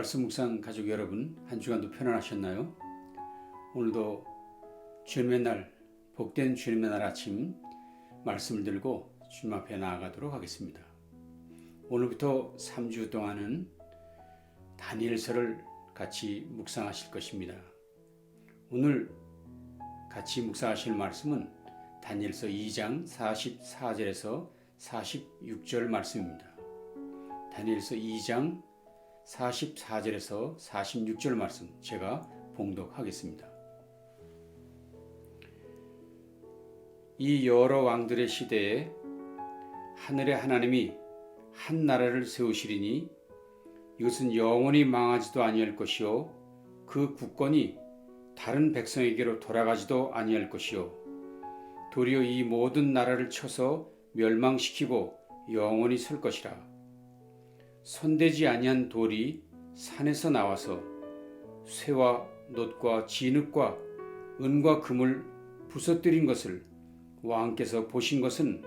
말씀 묵상 가족 여러분, 한 주간도 편안하셨나요? 오늘도 주님의 날, 복된 주님의 날 아침 말씀을 들고 주님 앞에 나아가도록 하겠습니다. 오늘부터 3주 동안은 다니엘서를 같이 묵상하실 것입니다. 오늘 같이 묵상하실 말씀은 다니엘서 2장 44절에서 46절 말씀입니다. 다니엘서 2장 44절에서 46절 말씀 제가 봉독하겠습니다. 이 여러 왕들의 시대에 하늘의 하나님이 한 나라를 세우시리니 이것은 영원히 망하지도 아니할 것이요 그 국권이 다른 백성에게로 돌아가지도 아니할 것이요 도리어 이 모든 나라를 쳐서 멸망시키고 영원히 설 것이라. 손대지 아니한 돌이 산에서 나와서 쇠와 놋과 진흙과 은과 금을 부서뜨린 것을 왕께서 보신 것은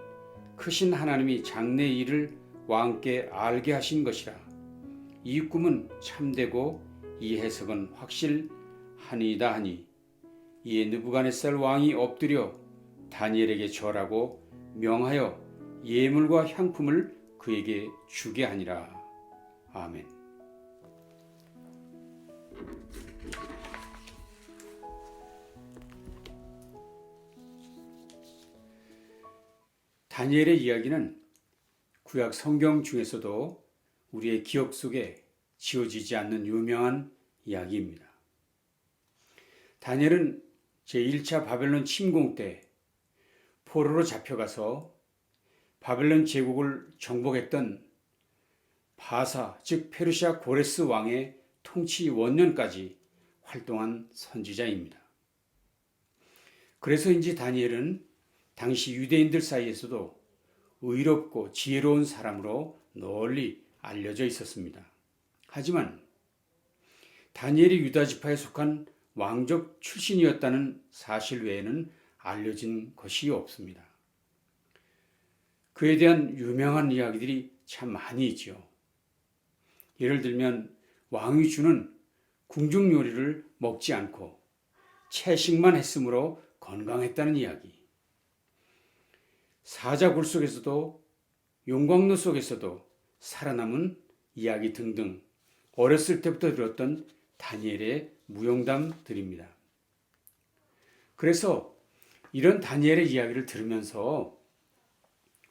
크신 하나님이 장래의 일을 왕께 알게 하신 것이라. 이 꿈은 참되고 이 해석은 확실하니이다 하니 이에 느부갓네살 왕이 엎드려 다니엘에게 절하고 명하여 예물과 향품을 그에게 주게 하니라. 아멘. 다니엘의 이야기는 구약 성경 중에서도 우리의 기억 속에 지워지지 않는 유명한 이야기입니다. 다니엘은 제1차 바벨론 침공 때 포로로 잡혀가서 바벨론 제국을 정복했던 바사, 즉 페르시아 고레스 왕의 통치 원년까지 활동한 선지자입니다. 그래서인지 다니엘은 당시 유대인들 사이에서도 의롭고 지혜로운 사람으로 널리 알려져 있었습니다. 하지만 다니엘이 유다 지파에 속한 왕족 출신이었다는 사실 외에는 알려진 것이 없습니다. 그에 대한 유명한 이야기들이 참 많이 있죠. 예를 들면 왕이 주는 궁중 요리를 먹지 않고 채식만 했으므로 건강했다는 이야기, 사자굴 속에서도 용광로 속에서도 살아남은 이야기 등등 어렸을 때부터 들었던 다니엘의 무용담들입니다. 그래서 이런 다니엘의 이야기를 들으면서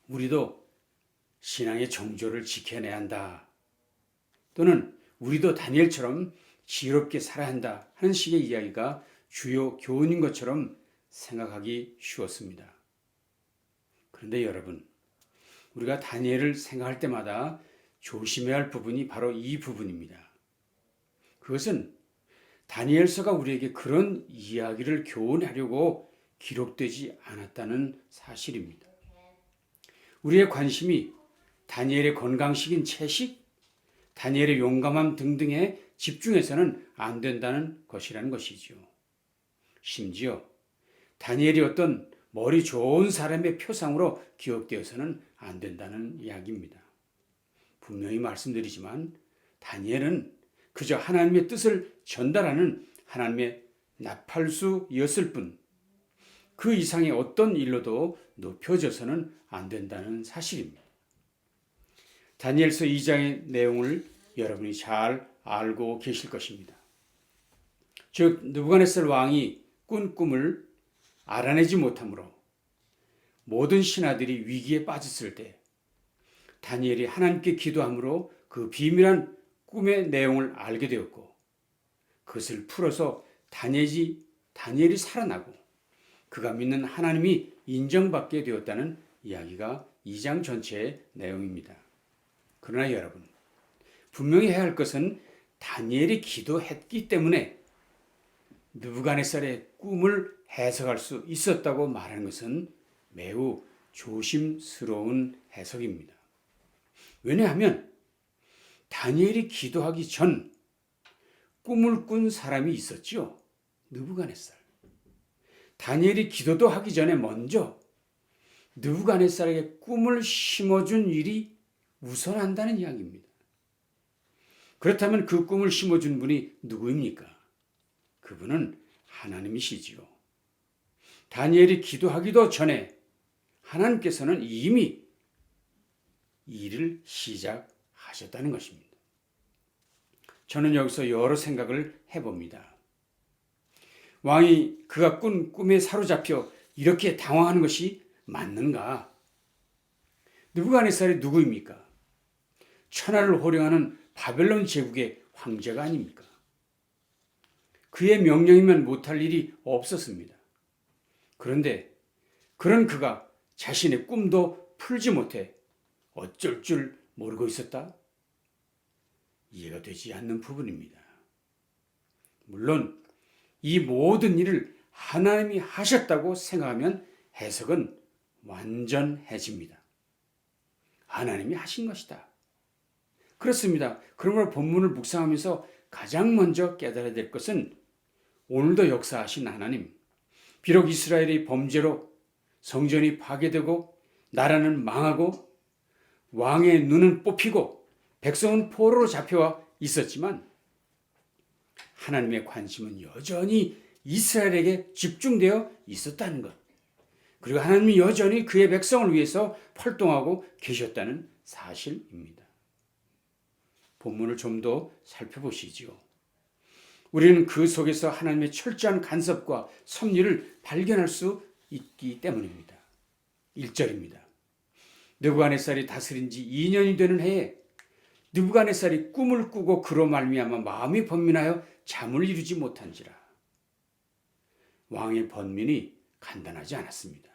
우리도 신앙의 정조를 지켜내야 한다, 또는 우리도 다니엘처럼 지혜롭게 살아야 한다 하는 식의 이야기가 주요 교훈인 것처럼 생각하기 쉬웠습니다. 그런데 여러분, 우리가 다니엘을 생각할 때마다 조심해야 할 부분이 바로 이 부분입니다. 그것은 다니엘서가 우리에게 그런 이야기를 교훈하려고 기록되지 않았다는 사실입니다. 우리의 관심이 다니엘의 건강식인 채식, 다니엘의 용감함 등등에 집중해서는 안 된다는 것이라는 것이죠. 심지어 다니엘이 어떤 머리 좋은 사람의 표상으로 기억되어서는 안 된다는 이야기입니다. 분명히 말씀드리지만 다니엘은 그저 하나님의 뜻을 전달하는 하나님의 나팔수였을 뿐 그 이상의 어떤 일로도 높여져서는 안 된다는 사실입니다. 다니엘서 2장의 내용을 여러분이 잘 알고 계실 것입니다. 즉 느부갓네살 왕이 꾼 꿈을 알아내지 못하므로 모든 신하들이 위기에 빠졌을 때 다니엘이 하나님께 기도함으로 그 비밀한 꿈의 내용을 알게 되었고 그것을 풀어서 다니엘이 살아나고 그가 믿는 하나님이 인정받게 되었다는 이야기가 2장 전체의 내용입니다. 그러나 여러분, 분명히 해야 할 것은 다니엘이 기도했기 때문에 느부갓네살의 꿈을 해석할 수 있었다고 말하는 것은 매우 조심스러운 해석입니다. 왜냐하면 다니엘이 기도하기 전 꿈을 꾼 사람이 있었죠. 느부갓네살. 다니엘이 기도도 하기 전에 먼저 느부갓네살에게 꿈을 심어준 일이 우선한다는 이야기입니다. 그렇다면 그 꿈을 심어준 분이 누구입니까? 그분은 하나님이시지요. 다니엘이 기도하기도 전에 하나님께서는 이미 일을 시작하셨다는 것입니다. 저는 여기서 여러 생각을 해봅니다. 왕이 그가 꾼 꿈에 사로잡혀 이렇게 당황하는 것이 맞는가? 느부갓네살이 누구입니까? 천하를 호령하는 바벨론 제국의 황제가 아닙니까? 그의 명령이면 못할 일이 없었습니다. 그런데 그런 그가 자신의 꿈도 풀지 못해 어쩔 줄 모르고 있었다? 이해가 되지 않는 부분입니다. 물론 이 모든 일을 하나님이 하셨다고 생각하면 해석은 완전해집니다. 하나님이 하신 것이다. 그렇습니다. 그러므로 본문을 묵상하면서 가장 먼저 깨달아야 될 것은 오늘도 역사하신 하나님, 비록 이스라엘이 범죄로 성전이 파괴되고 나라는 망하고 왕의 눈은 뽑히고 백성은 포로로 잡혀와 있었지만 하나님의 관심은 여전히 이스라엘에게 집중되어 있었다는 것. 그리고 하나님이 여전히 그의 백성을 위해서 활동하고 계셨다는 사실입니다. 본문을 좀 더 살펴보시지요. 우리는 그 속에서 하나님의 철저한 간섭과 섭리를 발견할 수 있기 때문입니다. 1절입니다. 느부갓네살이 다스린 지 2년이 되는 해에 느부갓네살이 꿈을 꾸고 그로 말미암아 마음이 번민하여 잠을 이루지 못한지라. 왕의 번민이 간단하지 않았습니다.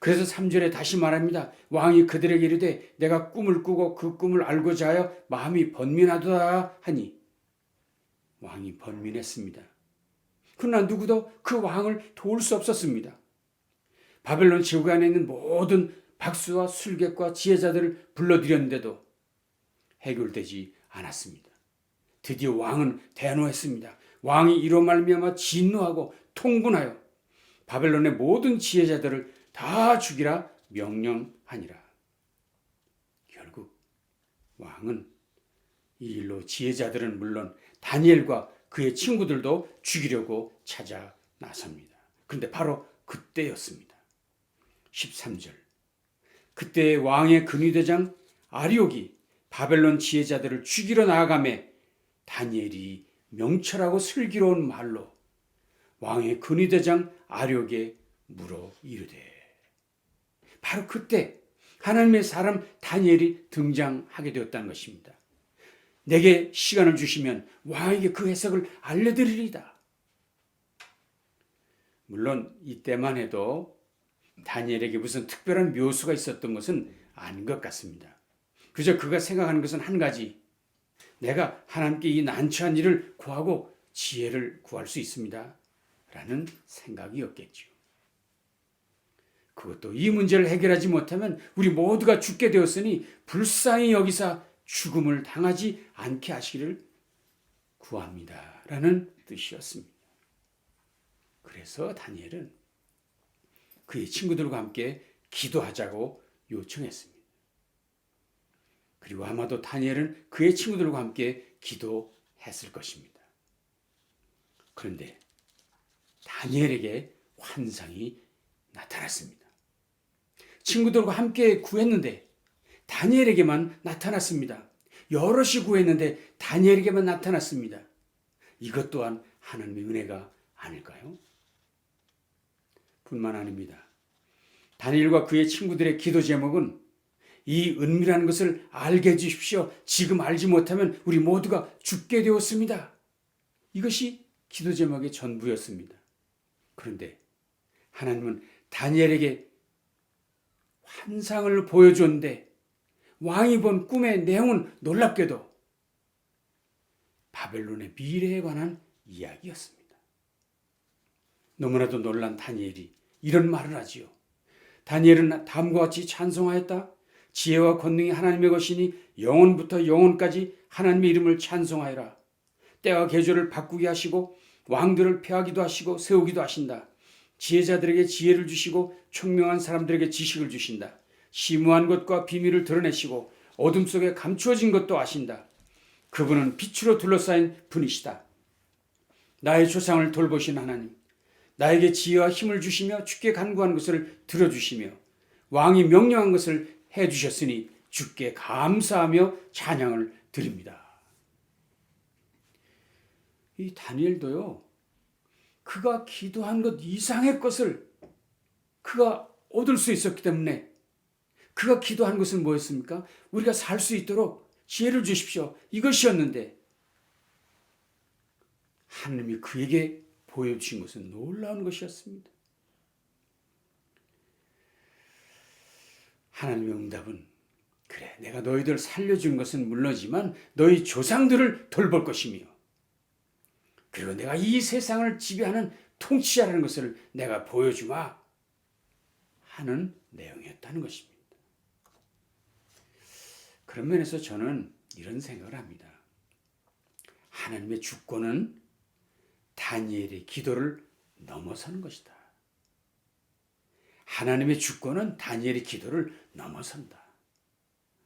그래서 3절에 다시 말합니다. 왕이 그들에게 이르되 내가 꿈을 꾸고 그 꿈을 알고자 하여 마음이 번민하도다 하니 왕이 번민했습니다. 그러나 누구도 그 왕을 도울 수 없었습니다. 바벨론 제국 안에 있는 모든 박수와 술객과 지혜자들을 불러들였는데도 해결되지 않았습니다. 드디어 왕은 대노했습니다. 왕이 이로 말미암아 진노하고 통분하여 바벨론의 모든 지혜자들을 다 죽이라 명령하니라. 결국 왕은 이 일로 지혜자들은 물론 다니엘과 그의 친구들도 죽이려고 찾아 나섭니다. 그런데 바로 그때였습니다. 13절. 그때 왕의 근위대장 아리옥이 바벨론 지혜자들을 죽이러 나아가매 다니엘이 명철하고 슬기로운 말로 왕의 근위대장 아리옥에 물어 이르되. 바로 그때 하나님의 사람 다니엘이 등장하게 되었다는 것입니다. 내게 시간을 주시면 왕에게 그 해석을 알려드리리다. 물론 이때만 해도 다니엘에게 무슨 특별한 묘수가 있었던 것은 아닌 것 같습니다. 그저 그가 생각하는 것은 한 가지. 내가 하나님께 이 난처한 일을 구하고 지혜를 구할 수 있습니다. 라는 생각이었겠죠. 그것도 이 문제를 해결하지 못하면 우리 모두가 죽게 되었으니 불쌍히 여기사 죽음을 당하지 않게 하시기를 구합니다. 라는 뜻이었습니다. 그래서 다니엘은 그의 친구들과 함께 기도하자고 요청했습니다. 그리고 아마도 다니엘은 그의 친구들과 함께 기도했을 것입니다. 그런데 다니엘에게 환상이 나타났습니다. 친구들과 함께 구했는데 다니엘에게만 나타났습니다. 여럿이 구했는데 다니엘에게만 나타났습니다. 이것 또한 하나님의 은혜가 아닐까요? 뿐만 아닙니다. 다니엘과 그의 친구들의 기도 제목은 이 은밀한 것을 알게 해주십시오. 지금 알지 못하면 우리 모두가 죽게 되었습니다. 이것이 기도 제목의 전부였습니다. 그런데 하나님은 다니엘에게 환상을 보여줬는데 왕이 본 꿈의 내용은 놀랍게도 바벨론의 미래에 관한 이야기였습니다. 너무나도 놀란 다니엘이 이런 말을 하지요. 다니엘은 다음과 같이 찬송하였다. 지혜와 권능이 하나님의 것이니 영원부터 영원까지 하나님의 이름을 찬송하여라. 때와 계절을 바꾸게 하시고 왕들을 폐하기도 하시고 세우기도 하신다. 지혜자들에게 지혜를 주시고 총명한 사람들에게 지식을 주신다. 심오한 것과 비밀을 드러내시고 어둠 속에 감추어진 것도 아신다. 그분은 빛으로 둘러싸인 분이시다. 나의 조상을 돌보신 하나님, 나에게 지혜와 힘을 주시며 주께 간구한 것을 들어주시며 왕이 명령한 것을 해주셨으니 주께 감사하며 찬양을 드립니다. 이 다니엘도요, 그가 기도한 것 이상의 것을 그가 얻을 수 있었기 때문에 그가 기도한 것은 뭐였습니까? 우리가 살 수 있도록 지혜를 주십시오. 이것이었는데 하나님이 그에게 보여주신 것은 놀라운 것이었습니다. 하나님의 응답은 그래, 내가 너희들 살려준 것은 물론이지만 너희 조상들을 돌볼 것이며 그리고 내가 이 세상을 지배하는 통치자라는 것을 내가 보여주마 하는 내용이었다는 것입니다. 그런 면에서 저는 이런 생각을 합니다. 하나님의 주권은 다니엘의 기도를 넘어서는 것이다. 하나님의 주권은 다니엘의 기도를 넘어선다.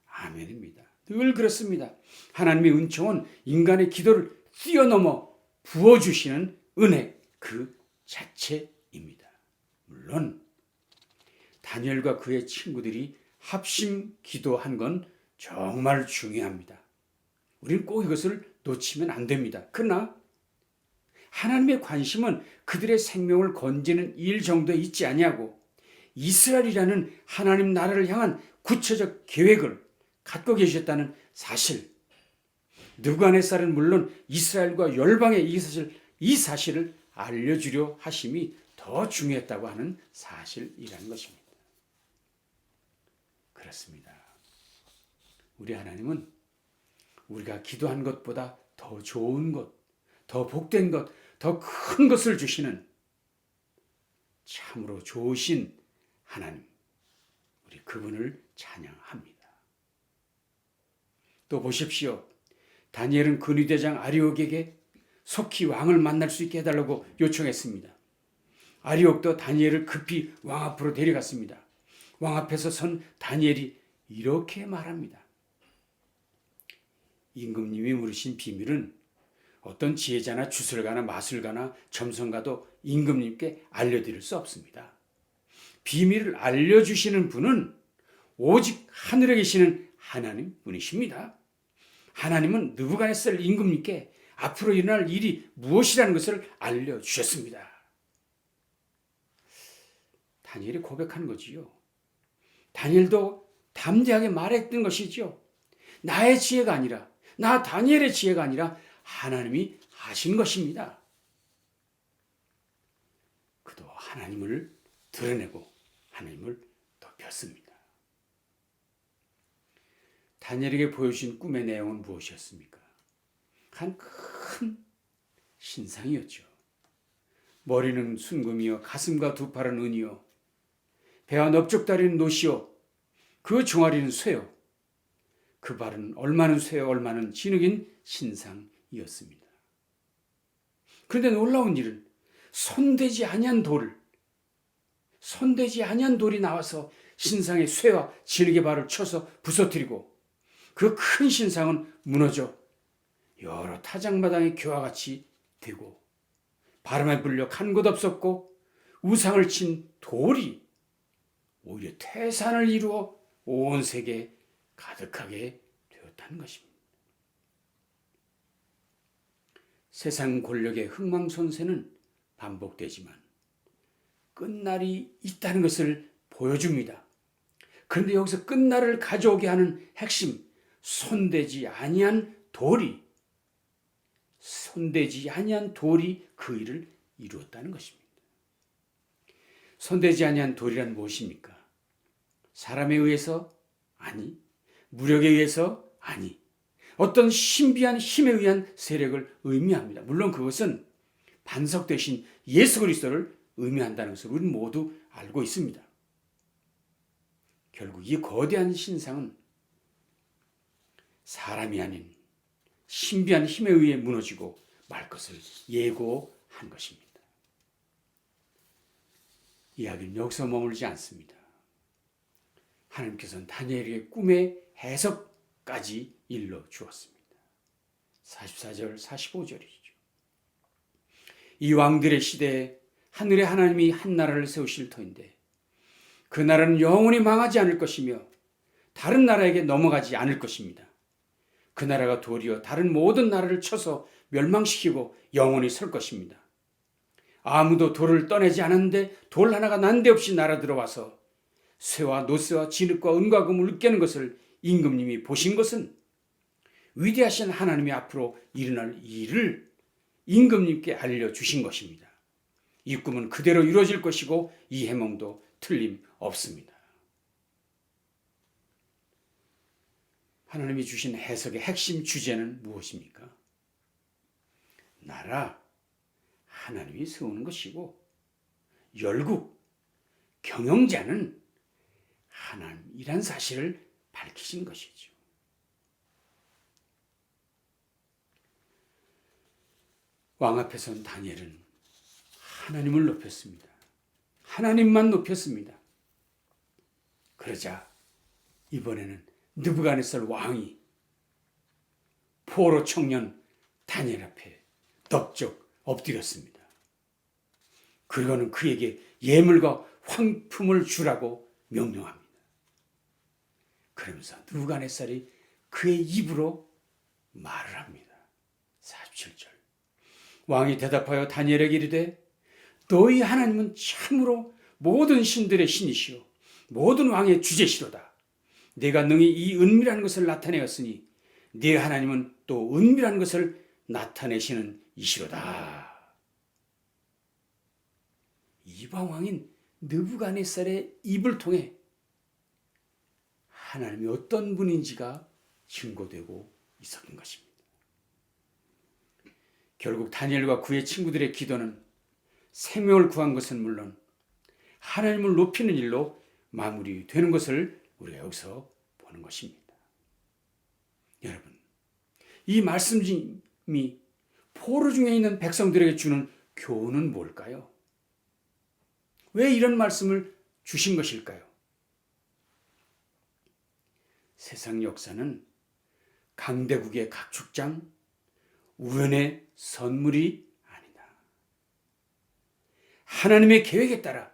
아멘입니다. 늘 그렇습니다. 하나님의 은총은 인간의 기도를 뛰어넘어 부어주시는 은혜 그 자체입니다. 물론 다니엘과 그의 친구들이 합심 기도한 건 정말 중요합니다. 우리는 꼭 이것을 놓치면 안 됩니다. 그러나 하나님의 관심은 그들의 생명을 건지는 일 정도에 있지 아니하고 이스라엘이라는 하나님 나라를 향한 구체적 계획을 갖고 계셨다는 사실, 느부갓네살은 물론 이스라엘과 열방의 이 사실을 알려주려 하심이 더 중요했다고 하는 사실이라는 것입니다. 그렇습니다. 우리 하나님은 우리가 기도한 것보다 더 좋은 것, 더 복된 것, 더 큰 것을 주시는 참으로 좋으신 하나님, 우리 그분을 찬양합니다. 또 보십시오. 다니엘은 근위대장 아리옥에게 속히 왕을 만날 수 있게 해달라고 요청했습니다. 아리옥도 다니엘을 급히 왕 앞으로 데려갔습니다. 왕 앞에서 선 다니엘이 이렇게 말합니다. 임금님이 물으신 비밀은 어떤 지혜자나 주술가나 마술가나 점성가도 임금님께 알려드릴 수 없습니다. 비밀을 알려주시는 분은 오직 하늘에 계시는 하나님 분이십니다. 하나님은 느부갓네살 임금님께 앞으로 일어날 일이 무엇이라는 것을 알려주셨습니다. 다니엘이 고백한 거지요. 다니엘도 담대하게 말했던 것이지요. 나의 지혜가 아니라, 나 다니엘의 지혜가 아니라 하나님이 하신 것입니다. 그도 하나님을 드러내고 하나님을 높였습니다. 다니엘에게 보여주신 꿈의 내용은 무엇이었습니까? 한 큰 신상이었죠. 머리는 순금이요, 가슴과 두 팔은 은이요, 배와 넓적다리는 노시요, 그 종아리는 쇠요, 그 발은 얼마는 쇠요 얼마는 진흙인 신상이었습니다. 그런데 놀라운 일은 손대지 아니한 돌이 나와서 신상의 쇠와 진흙의 발을 쳐서 부서뜨리고 그 큰 신상은 무너져 여러 타작마당의 교와 같이 되고 바람에 불려 간 곳 없었고 우상을 친 돌이 오히려 태산을 이루어 온 세계에 가득하게 되었다는 것입니다. 세상 권력의 흥망손쇠는 반복되지만 끝날이 있다는 것을 보여줍니다. 그런데 여기서 끝날을 가져오게 하는 핵심, 손대지 아니한 돌이 그 일을 이루었다는 것입니다. 손대지 아니한 돌이란 무엇입니까? 사람에 의해서? 아니. 무력에 의해서? 아니. 어떤 신비한 힘에 의한 세력을 의미합니다. 물론 그것은 반석 대신 예수 그리스도를 의미한다는 것을 우리는 모두 알고 있습니다. 결국 이 거대한 신상은 사람이 아닌 신비한 힘에 의해 무너지고 말 것을 예고한 것입니다. 이야기는 여기서 머물지 않습니다. 하나님께서는 다니엘에게 꿈의 해석까지 일러 주었습니다. 44절, 45절이죠. 이 왕들의 시대에 하늘의 하나님이 한 나라를 세우실 터인데 그 나라는 영원히 망하지 않을 것이며 다른 나라에게 넘어가지 않을 것입니다. 그 나라가 도리어 다른 모든 나라를 쳐서 멸망시키고 영원히 설 것입니다. 아무도 돌을 떠내지 않았는데 돌 하나가 난데없이 날아 들어와서 쇠와 노쇠와 진흙과 은과 금을 깨는 것을 임금님이 보신 것은 위대하신 하나님이 앞으로 일어날 일을 임금님께 알려주신 것입니다. 이 꿈은 그대로 이루어질 것이고 이 해몽도 틀림없습니다. 하나님이 주신 해석의 핵심 주제는 무엇입니까? 나라, 하나님이 세우는 것이고 열국, 경영자는 하나님이란 사실을 밝히신 것이죠. 왕 앞에 선 다니엘은 하나님을 높였습니다. 하나님만 높였습니다. 그러자 이번에는 느부갓네살 왕이 포로 청년 다니엘 앞에 덥적 엎드렸습니다. 그리고는 그에게 예물과 황품을 주라고 명령합니다. 그러면서 느부갓네살이 그의 입으로 말을 합니다. 47절. 왕이 대답하여 다니엘에게 이르되 너희 하나님은 참으로 모든 신들의 신이시오 모든 왕의 주제시로다. 내가 능히 이 은밀한 것을 나타내었으니 네 하나님은 또 은밀한 것을 나타내시는 이시로다. 이방 왕인 느부갓네살의 입을 통해 하나님이 어떤 분인지가 증거되고 있었던 것입니다. 결국 다니엘과 그의 친구들의 기도는 생명을 구한 것은 물론 하나님을 높이는 일로 마무리되는 것을 우리가 여기서 보는 것입니다. 여러분, 이 말씀이 포로 중에 있는 백성들에게 주는 교훈은 뭘까요? 왜 이런 말씀을 주신 것일까요? 세상 역사는 강대국의 각축장, 우연의 선물이 아니다. 하나님의 계획에 따라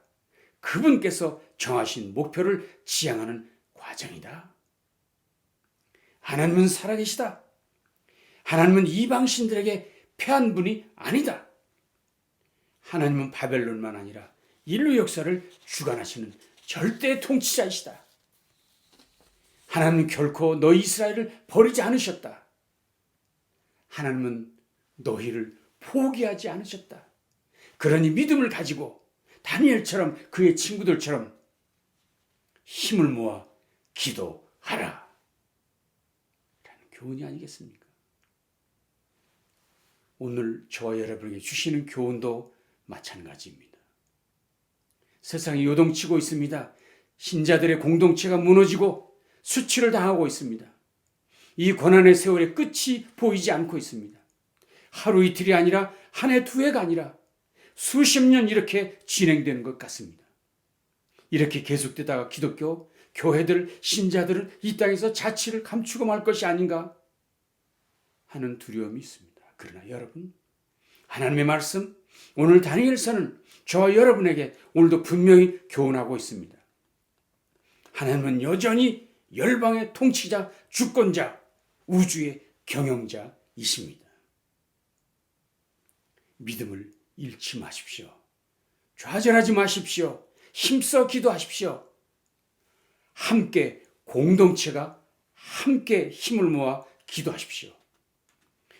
그분께서 정하신 목표를 지향하는 과정이다. 하나님은 살아계시다. 하나님은 이방 신들에게 패한 분이 아니다. 하나님은 바벨론만 아니라 인류 역사를 주관하시는 절대 통치자이시다. 하나님은 결코 너희 이스라엘을 버리지 않으셨다. 하나님은 너희를 포기하지 않으셨다. 그러니 믿음을 가지고 다니엘처럼 그의 친구들처럼 힘을 모아 기도하라. 라는 교훈이 아니겠습니까? 오늘 저와 여러분에게 주시는 교훈도 마찬가지입니다. 세상이 요동치고 있습니다. 신자들의 공동체가 무너지고 수치를 당하고 있습니다. 이 고난의 세월의 끝이 보이지 않고 있습니다. 하루 이틀이 아니라 한 해 두 해가 아니라 수십 년 이렇게 진행되는 것 같습니다. 이렇게 계속되다가 기독교, 교회들, 신자들은 이 땅에서 자취를 감추고 말 것이 아닌가 하는 두려움이 있습니다. 그러나 여러분, 하나님의 말씀, 오늘 다니엘서는 저와 여러분에게 오늘도 분명히 교훈하고 있습니다. 하나님은 여전히 열방의 통치자, 주권자, 우주의 경영자이십니다. 믿음을 잃지 마십시오. 좌절하지 마십시오. 힘써 기도하십시오. 함께 공동체가 함께 힘을 모아 기도하십시오.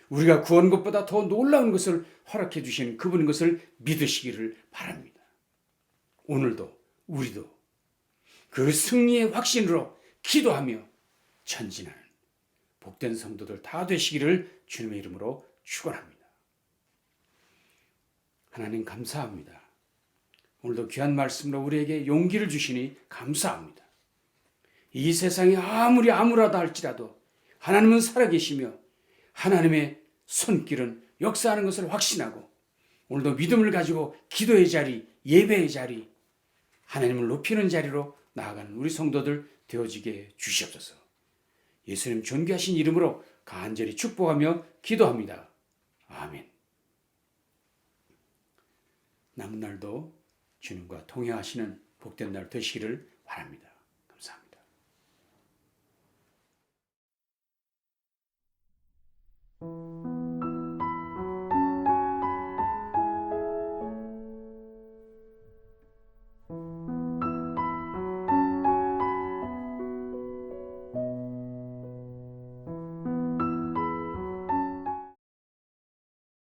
우리가 구한 것보다 더 놀라운 것을 허락해 주시는 그분인 것을 믿으시기를 바랍니다. 오늘도 우리도 그 승리의 확신으로 기도하며 전진하는 복된 성도들 다 되시기를 주님의 이름으로 축원합니다. 하나님 감사합니다. 오늘도 귀한 말씀으로 우리에게 용기를 주시니 감사합니다. 이 세상이 아무리 암울하다 할지라도 하나님은 살아계시며 하나님의 손길은 역사하는 것을 확신하고 오늘도 믿음을 가지고 기도의 자리, 예배의 자리, 하나님을 높이는 자리로 나아가는 우리 성도들 되어지게 주시옵소서. 예수님 존귀하신 이름으로 간절히 축복하며 기도합니다. 아멘. 남은 날도 주님과 동행하시는 복된 날 되시기를 바랍니다.